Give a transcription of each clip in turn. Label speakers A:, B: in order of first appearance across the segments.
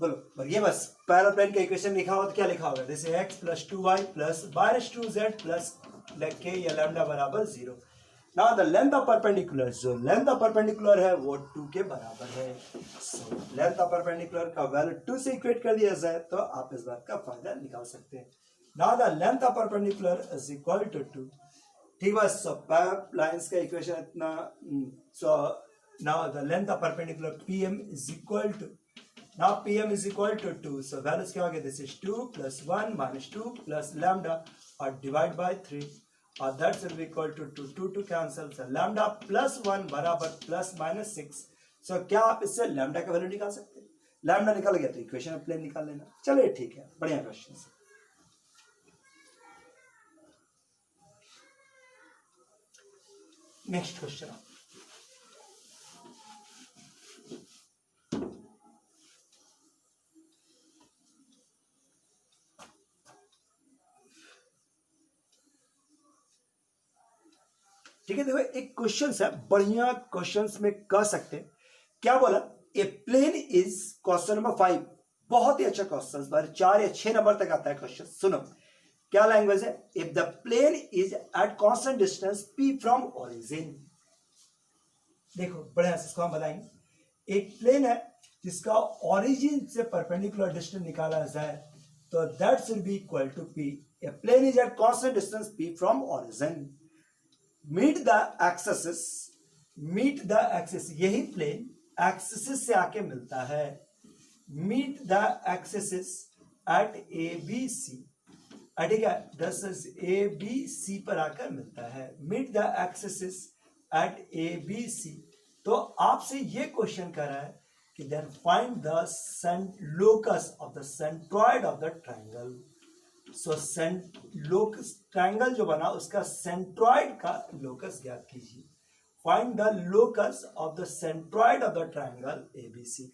A: बोलो ये बस पैरेलल प्लेन का इक्वेशन लिखा हो तो क्या लिखा होगा, जैसे x plus 2y plus y/2z plus k या लैम्डा बराबर 0। Now the length of perpendicular, जो लेंथ ऑफ परपेंडिकुलर है वो 2 के बराबर है। सो लेंथ ऑफ परपेंडिकुलर का वैल्यू 2 से इक्वेट कर दिया जाए तो आप इस बात का फायदा निकाल सकते हैं। Now the length of perpendicular is equal to 2। ठीक है, सो पैप लाइंस का इक्वेशन इतना, so now the length of perpendicular pm is equal to, now pm is equal to 2, so values क्या हो गया, this is 2 plus 1 minus 2 plus lambda और डिवाइड बाय 3 और that's will be equal to 2 2 cancel, so lambda plus 1 बराबर plus minus 6। सो क्या आप इससे lambda का वैल्यू निकाल सकते हैं? लैम्डा निकाल गया तो इक्वेशन ऑफ प्लेन निकाल लेना। चलिए ठीक है, बढ़िया क्वेश्चन। नेक्स्ट क्वेश्चन, ठीक है। देखो एक क्वेश्चन है, बढ़िया क्वेश्चंस में कह सकते हैं। क्या बोला, ए प्लेन इज, क्वेश्चन नंबर 5, बहुत ही अच्छा क्वेश्चन, 4 या 6 नंबर तक आता है क्वेश्चन। सुनो क्या लैंग्वेज है, if the plane is at constant distance p from origin. देखो बढ़िया से इसको हम बताएंगे। एक प्लेन है जिसका ओरिजिन से परपेंडिकुलर डिस्टेंस निकाला जाए तो that should be equal to p। A plane is at constant distance p from origin, meet the axes, meet the axes, यही प्लेन एक्सेस से आके मिलता है, meet the axes at A B C, ठीक है, दस ए बी सी पर आकर मिलता है, meet the axes at A B C. तो आपसे ये क्वेश्चन कर रहा है कि then find the locus of the centroid of the triangle. So locus, triangle जो बना उसका सेंट्रॉइड का लोकस ज्ञात कीजिए। Find the locus of the centroid of the triangle ABC.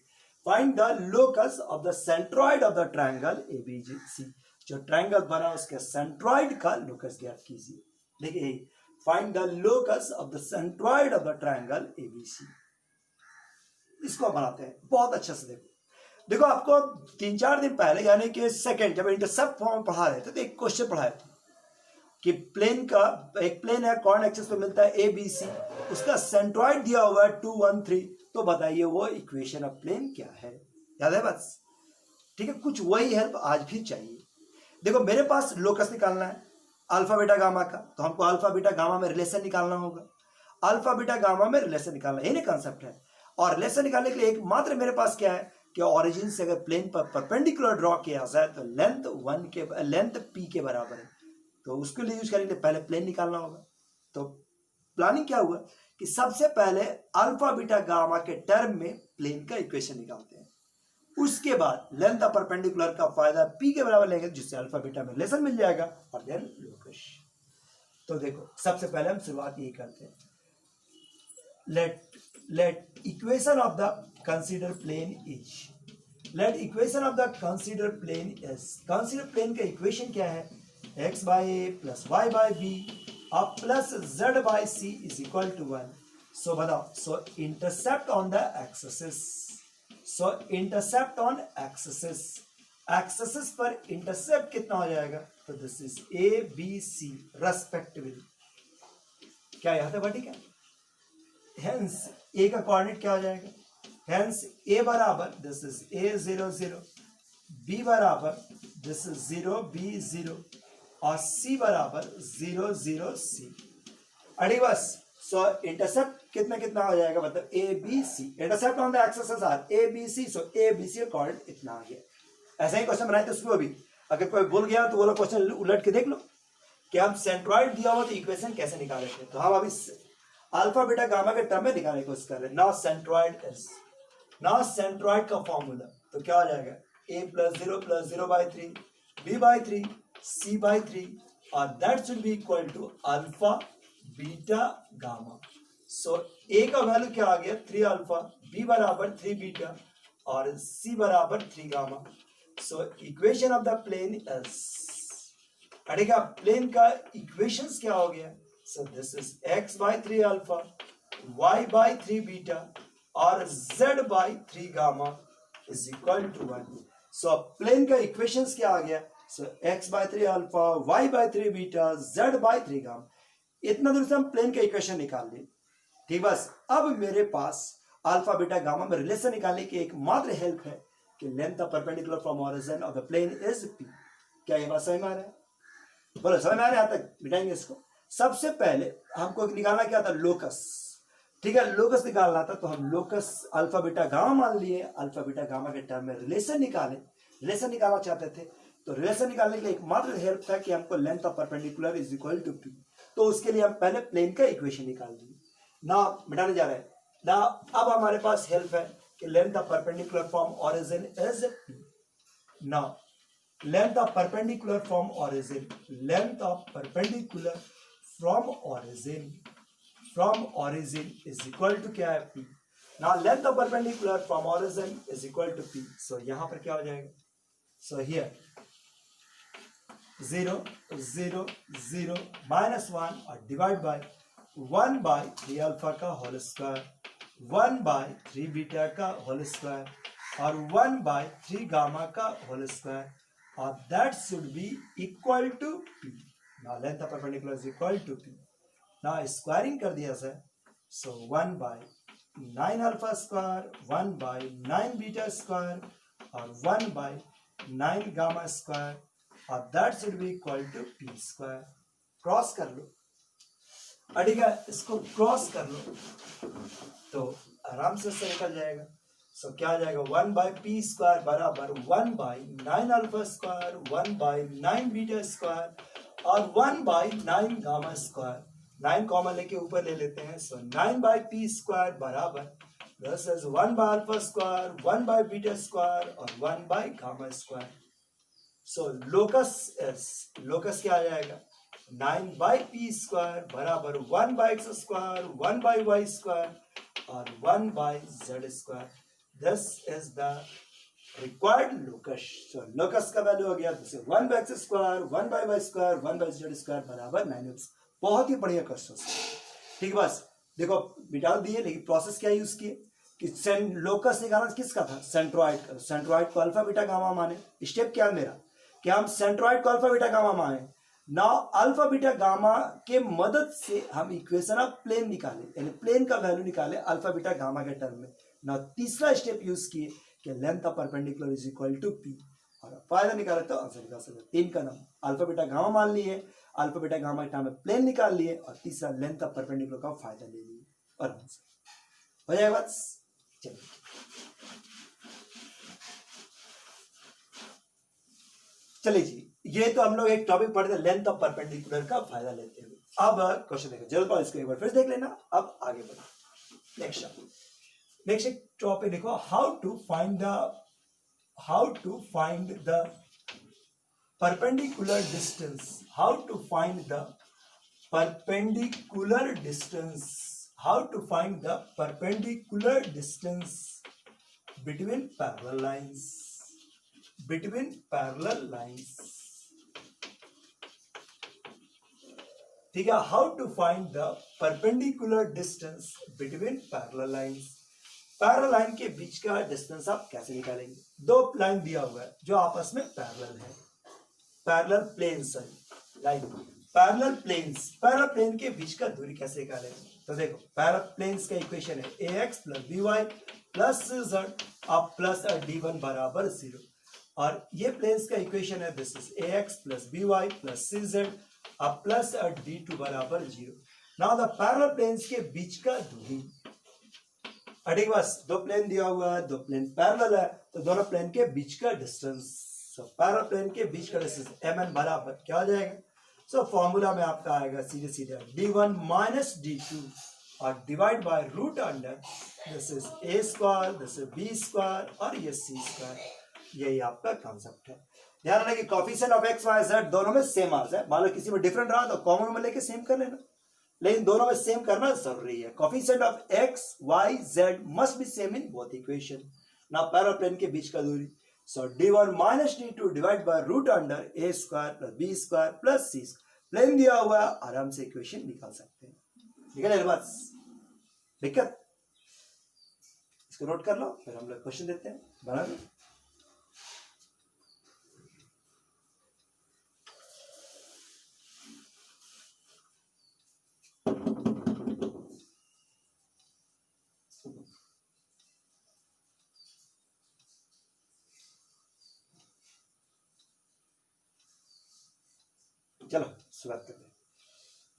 A: Find the locus of the centroid of the triangle ABC. जो triangle बना उसके centroid का लोकस ज्ञात कीजिए। देखिए, find the locus of the centroid of the triangle ABC. इसको बनाते हैं बहुत अच्छा से। देखो आपको 3-4 दिन पहले यानी कि सेकंड जब इंटरसेप्ट फॉर्म में पढ़ा रहे थे तो एक क्वेश्चन पढ़ाया था कि प्लेन का, एक प्लेन है कॉर्न एक्सिस पे मिलता है ए बी सी, उसका सेंट्रॉइड दिया हुआ है 2 1 3, तो बताइए वो इक्वेशन ऑफ प्लेन क्या है। याद है बस, ठीक है। कुछ वही हेल्प आज भी चाहिए। देखो मेरे पास लोकस निकालना है अल्फा बीटा गामा का, तो हमको अल्फा बीटा गामा में रिलेशन निकालना होगा। अल्फा बीटा गामा में रिलेशन निकालना, यही कंसेप्ट है। और रिलेशन निकालने के लिए एकमात्र मेरे पास क्या है कि ओरिजिन से अगर प्लेन पर परपेंडिकुलर ड्रॉ किया जाए तो लेंथ p के बराबर है, तो उसके लिए यूज करेंगे पहले प्लेन निकालना होगा। तो प्लानिंग क्या हुआ कि सबसे पहले अल्फा बीटा गामा के टर्म में प्लेन का इक्वेशन निकालते हैं, उसके बाद लेंथ ऑफ परपेंडिकुलर का फायदा p के बराबर लेंगे जिससे अल्फा बीटा में रिलेशन मिल जाएगा और देन लोकस। तो देखो सबसे पहले हम शुरुआत यही करते हैं। let equation of the consider plane is, let equation of the consider plane is, consider plane का इक्वेशन क्या है, x by a plus y by b और plus z by c is equal to 1। so बताओ, so intercept on the axis, so intercept on axis, axis पर intercept कितना हो जाएगा, तो this is a b c respectively, क्या यहाँ पे वर्टिकल, हेंस ए का कोऑर्डिनेट क्या हो जाएगा, हेंस ए बराबर दिस इज a 0 0, b बराबर दिस इज 0 b 0 और c बराबर 0 0 c। अरे बस, सो इंटरसेप्ट कितना कितना हो जाएगा, मतलब A B C, intercept on the axis are A B C, so A B C का कोऑर्डिनेट इतना आ गया। ऐसा ही क्वेश्चन बनाए थे उसको भी, अगर कोई भूल गया तो वो लोग क्वेश्चन उलट के देख लो कि हम सेंट्रॉइड दिया हुआ तो इक्वेशन कैसे निकाले थे। तो हम अभी अल्फा बीटा गामा के टर्म में निकालने की कोशिश कर रहे हैं। Now centroid is, now centroid का फॉर्मूला तो क्या हो जाएगा, a plus 0 by 3, b by 3, c by 3 और that should be equal to alpha beta gamma. So a का वैल्यू क्या आ गया 3 अल्फा, b बराबर 3 बीटा और c बराबर 3 gamma. So equation of the plane is, ठीक है, प्लेन का इक्वेशंस क्या हो गया, so this is x by 3 alpha, y by 3 beta और z by 3 gamma is equal to 1। So plane का इक्वेशंस क्या आ गया? So x/3 alpha, y/3 beta, z/3 gamma. इतना दूर से हम प्लेन का इक्वेशन निकाल लिए। ठीक, बस अब मेरे पास अल्फा बीटा गामा में रिलेशन निकालने की एकमात्र हेल्प है कि length of perpendicular from origin of the plane is p। क्या ये बात समझ में आ रहा है? बोलो समझ में आ रहा है? तक मिटाएंगे इसको। सबसे पहले हमको निकालना क्या था? लोकस। ठीक है, लोकस निकालना था, तो हम लोकस अल्फा बीटा गामा मान लिए। अल्फा बीटा गामा के टर्म में रिलेशन निकाले, रिलेशन निकालना चाहते थे, तो रिलेशन निकालने के लिए एकमात्र हेल्प था कि हमको length of perpendicular is equal to p। तो उसके लिए हम पहले प्लेन का इक्वेशन निकाल दिए ना, मिटाने जा रहे हैं ना। अब हमारे पास हेल्प है कि length of perpendicular from origin is p। Now length of perpendicular from origin, length of perpendicular from origin is equal to क्या है? p। now length of perpendicular from origin is equal to p। so यहाँ पर क्या हो जाएगा? so here 0 0 0 -1 और divide bye 1/3 alpha का whole square, 1/3 beta का होल स्क्वायर और 1/3 गामा का होल स्क्वायर, और that should be equal to p। now length of perpendicular is equal to p। now squaring कर दिया sir, so 1/9 alpha square, 1/9 beta square और 1/9 gamma square, और that should be equal to p square. Cross कर लो, ठीक है, इसको cross कर लो तो आराम से निकल जाएगा। सो क्या आ जाएगा? 1/p स्क्वायर बराबर 1/9 अल्फा स्क्वायर, 1/9 बीटा स्क्वायर और 1/9 गामा स्क्वायर। 9 कॉमन लेके ऊपर ले लेते हैं, सो 9/p स्क्वायर बराबर प्लस 1/अल्फा स्क्वायर, 1/बीटा स्क्वायर और 1/गामा स्क्वायर। सो लोकस क्या आ जाएगा? 9/p स्क्वायर बराबर 1/x स्क्वायर, 1/y स्क्वायर और 1/z square. This is the required locus। so locus का वैल्यू हो गया 1/x square, 1/y square, 1/z square बराबर 9x। बहुत ही बढ़िया क्वेश्चन। ठीक, बस देखो मिटा दिए, लेकिन प्रोसेस क्या यूज किए कि लोकस निकालना किसका था? सेंट्रोइड का। सेंट्रोइड को अल्फा बीटा गामा माने। स्टेप क्या मेरा कि हम सेंट्रोइड को अल्फा बीटा गामा माने। नाउ अल्फा बीटा गामा के मदद से हम इक्वेशन ऑफ प्लेन निकाले, यानी प्लेन का वैल्यू निकाले अल्फा बीटा गामा के टर्म में। ना तीसरा स्टेप यूज किए कि length of perpendicular is equal to p, और फायदा निकाले तो आंसर निकाल सकते। 3 कदम, अल्फा बीटा गामा मान लिए, अल्फा बीटा गामा के टर्म में प्लेन निकाल लिए, और तीसरा लेंथ ऑफ परपेंडिकुलर का फायदा ले लिए और हो जाएगा बस। चलिए चलिए जी, ये तो हम लोग एक टॉपिक पढ़ते हैं, लेंथ ऑफ परपेंडिकुलर का फायदा लेते हुए। अब क्वेश्चन देखो, जल्द इसको एक बार फिर देख लेना। अब आगे बढ़ो। नेक्स्ट टॉपिक देखो, how to find the perpendicular distance। how to find the perpendicular distance how to find the perpendicular distance between parallel lines ठीक है। how to find the perpendicular distance between parallel lines। Parallel line के बीच का distance आप कैसे निकालेंगे? दो line दिया हुआ है जो आपस में पैरेलल है, पैरेलल प्लेन्स है, लाइन पैरेलल प्लेन के बीच का दूरी कैसे निकालेंगे? तो देखो पैरेलल प्लेन्स का इक्वेशन है ax plus by plus z अब प्लस d1 बराबर 0, और ये प्लेन्स का इक्वेशन है this is ax plus by plus cz अब प्लस d2 बराबर 0। नाउ द पैरेलल प्लेन्स के बीच का दूरी, ठीक, बस दो प्लेन दिया हुआ है, दो प्लेन पैरेलल है, तो दोनों प्लेन के बीच का डिस्टेंस, पैरेलल प्लेन के बीच का डिस्टेंस mn बराबर क्या हो जाएगा? सो फॉर्मूला में आपका आएगा सीधे d1 माइनस d2 और divide by root under this is a square, this is b square और ये c स्क्वायर। यही आपका कॉन्सेप्ट है। ध्यान रखना कि coefficient of x y z दोनों में सेम आ जाए। मान लो किसी में डिफरेंट रहा तो कॉमन में लेके सेम कर लेना, लेकिन दोनों में सेम करना जरूरी है। Coefficient of x y z must be same in both equation. Now parallel plane के बीच का दूरी, so d1 minus d2 divide by root under a square plus b square plus c square. Plane दिया हुआ है, आराम से equation निकाल सकते हैं। ठीक है, बस दिक्कत इसको नोट कर लो, फिर हम लोग क्वेश्चन देते हैं, बना लो। चलो शुरुआत करते हैं।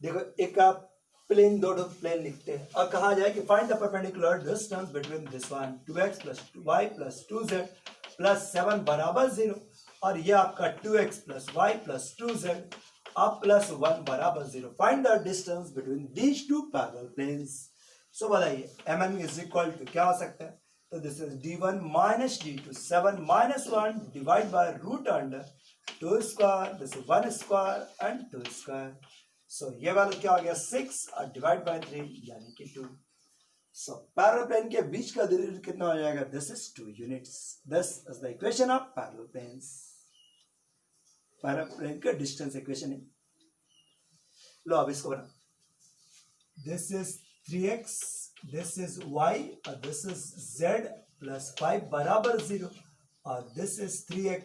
A: देखो एक आप प्लेन, दो प्लेन लिखते हैं और कहा जाए कि find the perpendicular distance between this one 2x plus 2y plus 2z plus 7 बराबर 0 और ये आपका 2x plus y plus 2z अब प्लस 1 बराबर 0। Find the distance between these two parallel planes. So बताइए mn इज इक्वल टू क्या हो सकता है, तो this is d1 minus d2 7 minus 1 divide by root under 2 square, this is 1 square and 2 square. So ये वाला क्या हो गया 6 और डिवाइड बाय 3 यानी कि 2। सो पैरेलल प्लेन के बीच का दूरी कितना हो जाएगा, this is 2 units. This is the equation of parallel planes. Parallel plane का डिस्टेंस इक्वेशन है। लो अब इसको बना, this is 3x, this is y और दिस इज z प्लस 5 बराबर 0 और दिस इज 3x,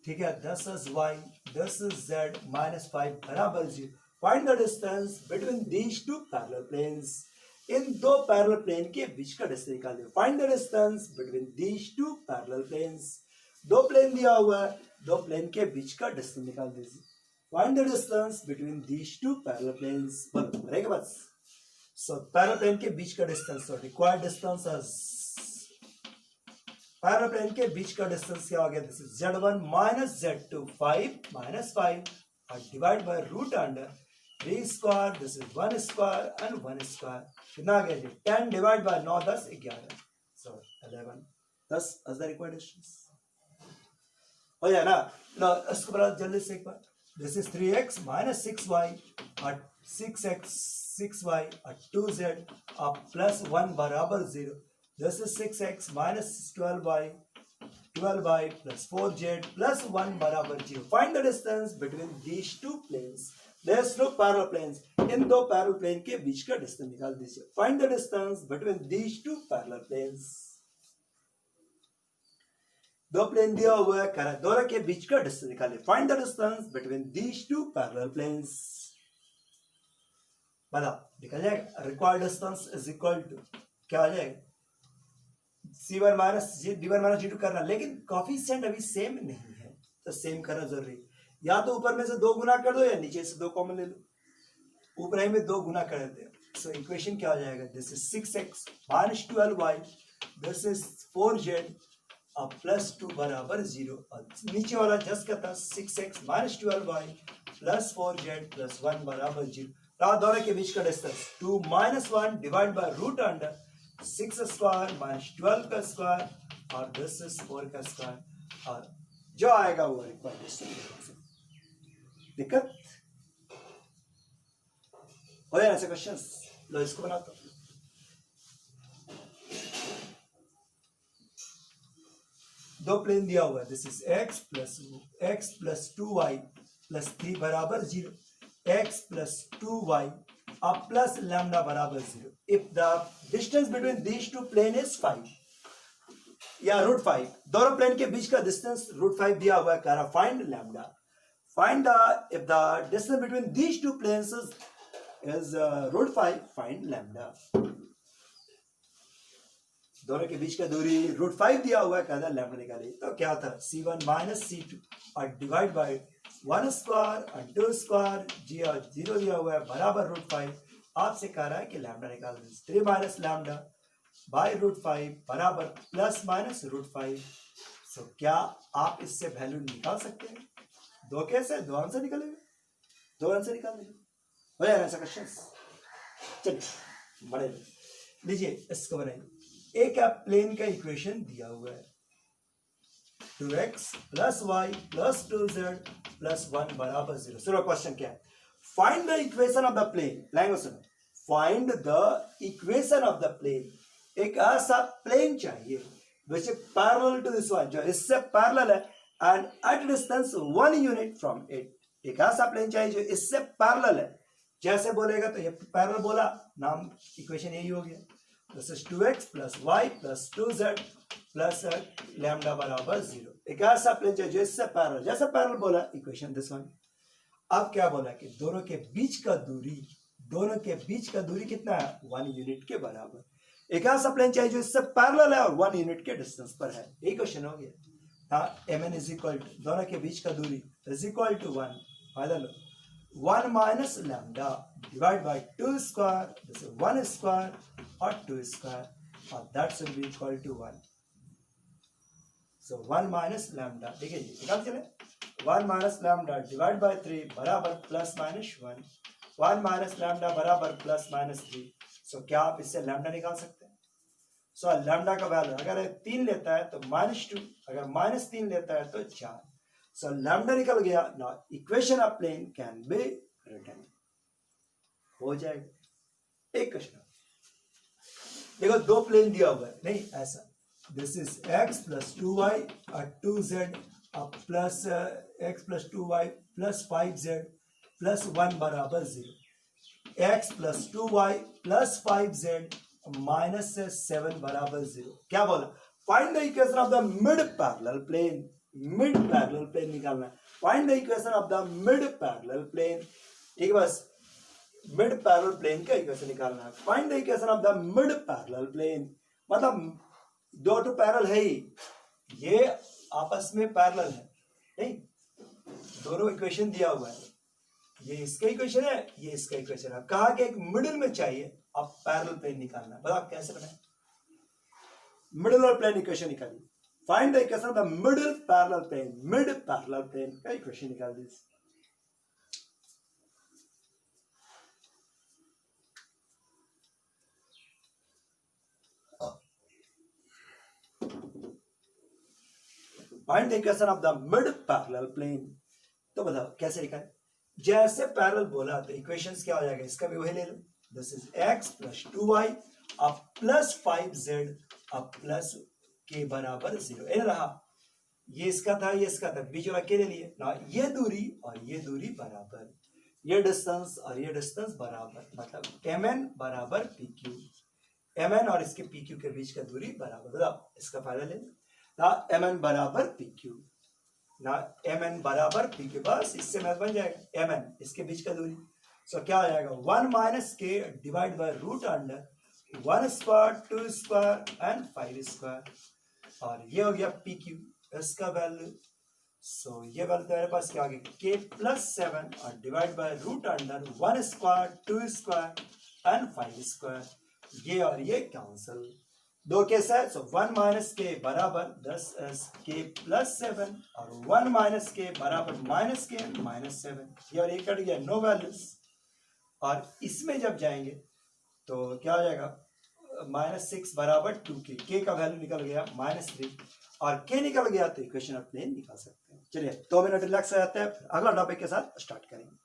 A: ठीक है, this is y, this is z minus 5 बराबर 0। Find the distance between these two parallel planes. इन दो पैरेलल प्लेन के बीच का डिस्टेंस निकाल दो। Find the distance between these two parallel planes. दो प्लेन दिया हुआ है, दो प्लेन के बीच का डिस्टेंस निकाल दीजिए। Find the distance between these two parallel planes. बोलो रहेगा बस। सो पैरेलल प्लेन के बीच का distance, so required distance parallel plane के बीच का डिस्टेंस क्या हो गया, this is z1 minus z2 5 minus 5 और divide by root under 3 square, this is 1 square and 1 square. कितना आ गया जी 10 divide by 9 10 11, so 11 10 as the required distance हो जाए ना। लो इसको बड़ा जल्दी से एक बार, this is 3x minus 6y और 6x 6y और 2z और प्लस 1 बराबर 0। This is 6x minus 12y plus 4z plus 1 बराबर 0। Find the distance between these two planes. There is no parallel planes. इन दो पैरेलल प्लेन के बीच का distance निकाल दीजिए। Find the distance between these two parallel planes. दो plane दिया हुआ है, कह रहा है दोनों के बीच का डिस्टेंस निकालिए। Find the distance between these two parallel planes. बताओ निकल जाएगा। Required distance is equal to क्या हो जाएगा, C1 minus D1 minus D2 करना, लेकिन कोएफिशिएंट अभी सेम नहीं है तो सेम करना जरूरी है। या तो ऊपर में से 2 गुना कर दो या नीचे से 2 कॉमन ले लो। ऊपर में 2 गुना कर देते हैं। सो इक्वेशन क्या हो जाएगा, this is 6x minus 12y, this is 4z और प्लस 2 बराबर 0 और नीचे वाला जस्ट का था 6x minus 12y plus 4z plus 1 बराबर 0। दोनों के बीच का distance 2 minus 1 divide by root under 6 square minus 12 का स्क्वायर और दिस इज 4 का स्क्वायर और जो आएगा वो रिक्वायर्ड डिस्टेंस। दिक्कत हो जाए ऐसे क्वेश्चंस। लो इसको बनाता हूं, दो प्लेन दिया हुआ है, this is x plus 2y plus 3 बराबर 0, x प्लस 2y अब प्लस लैम्डा बराबर 0। If the distance between these two plane is 5 या रूट 5, दोनों प्लेन के बीच का डिस्टेंस रूट 5 दिया हुआ है, कह रहा find lambda. Find the if the distance between these two planes is root 5, find lambda. दोनों के बीच का दूरी रूट 5 दिया हुआ है, कहता है लैम्डा निकालिए। तो क्या था C1 माइनस C2 और डिवाइड बाय 1 स्क्वायर और 2 स्क्वायर, जी और 0 दिया हुआ है बराबर रूट 5। आपसे कह रहा है कि लैम्डा निकाल दीजिए। 3 माइनस लैम्डा बाय रूट 5 बराबर प्लस माइनस रूट 5। सो क्या आप इससे वैल्यू निकाल सकते हैं? दो कैसे, दो आंसर निकलेगा, दो आंसर निकाल देंगे, हो जाएगा ऐसा क्वेश्चन। चलिए बड़े लीजिए इसको बनाइए। एक प्लेन का इक्वेशन दिया हुआ है 2x plus y plus 2z plus 1 बराबर 0। चलो क्वेश्चन क्या है, find the equation of the plane. Language सुनो, find the equation of the plane. एक ऐसा प्लेन चाहिए which is parallel to this one, जो इससे पैरेलल है and at distance 1 unit from it. एक ऐसा प्लेन चाहिए जो इससे पैरेलल है। जैसे बोलेगा तो ये पैरेलल बोला, नाम इक्वेशन यही हो गया। This is 2x plus y plus 2z plus lambda बराबर 0। एक ऐसा प्लेन चाहिए जिससे पैरेलल, जैसे पैरेलल बोला इक्वेशन दिस वन। अब क्या बोला कि दोनों के बीच का दूरी कितना है, 1 यूनिट के बराबर। एक ऐसा प्लेन चाहिए जो इससे पैरेलल है और 1 यूनिट के डिस्टेंस पर है। यही क्वेश्चन हो गया। हाँ, mn इज इक्वल टू दोनों के बीच का दूरी इज इक्वल टू 1 फायदा लो 1 minus lambda divide by 2 square, जैसे 1 स्क्वायर और 2 स्क्वायर, और that should be equal to 1। So 1 minus lambda, ठीक है जी, निकाल चले 1 माइनस लैम्डा डिवाइड बाय 3 बराबर प्लस माइनस 1, 1 माइनस लैम्डा बराबर प्लस माइनस 3। सो क्या आप इससे लैम्डा निकाल सकते हैं? सो लैम्डा का वैल्यू अगर 3 लेता है तो -2, अगर -3 लेता है तो 4। सो लैम्डा निकल गया। Now equation of plane can be written, हो जाएगा। एक क्वेश्चन देखो, दो प्लेन दिया हुआ है, नहीं ऐसा, this is x plus 2y और 2z plus x plus 2y plus 5z plus 1 बराबर 0, x plus 2y plus 5z minus 7 बराबर 0। क्या बोला? Find the equation of the mid parallel plane. Mid parallel plane निकालना है। Find the equation of the mid parallel plane. ठीक है, बस mid parallel plane का इक्वेशन निकालना है। Find the equation of the mid parallel plane, मतलब दो तो पैरेलल है ही, ये आपस में पैरेलल है, नहीं, दोनों इक्वेशन दिया हुआ है, ये इसका इक्वेशन है, ये इसका इक्वेशन है। कहा कि एक मिडिल में चाहिए, अब पैरेलल प्लेन निकालना है। बताओ कैसे बनाए? मिडिल प्लेन इक्वेशन निकालिए। Find the equation of the middle parallel plane. Mid parallel plane का इक्वेशन निकाल दीजिए। Find the equation of the mid parallel plane. तो बताओ कैसे लिखा है? जैसे पैरेलल बोला तो इक्वेशंस क्या हो जाएगा, इसका भी वही ले लो। This is x plus 2y अब प्लस 5z अब प्लस के बराबर 0। ये रहा, ये इसका था, ये इसका था, बीच वाला के ले लिए ना, ये दूरी और ये दूरी बराबर, ये डिस्टेंस और ये डिस्टेंस बराबर, मतलब mn बराबर pq, mn और इसके pq के बीच का दूरी बराबर। बताओ इसका फायदा ले ना, mn बराबर pq ना, mn बराबर pq, बस इससे मैथ बन जाएगा। mn इसके बीच का दूरी, सो क्या हो जाएगा 1 minus k divide by root under 1 square 2 square and 5 square, और ये हो गया pq इसका वैल्यू। सो ये वैल्यू तो मेरे पास क्या आ गया k प्लस 7 और divide by root under 1 square 2 square and 5 square, ये और ये कैंसिल, दो केस है। सो 1 माइनस के बराबर 10 के प्लस 7 और 1 माइनस के बराबर माइनस के माइनस 7, ये और ये कट गया, नो वैल्यूज। और इसमें जब जाएंगे तो क्या हो जाएगा, -6 बराबर 2k, k का वैल्यू निकल गया -3 और k निकल गया, तो इक्वेशन ऑफ प्लेन निकाल सकते हैं। चलिए 2 मिनट रिलैक्स हो जाते हैं, अगला टॉपिक के साथ स्टार्ट करेंगे।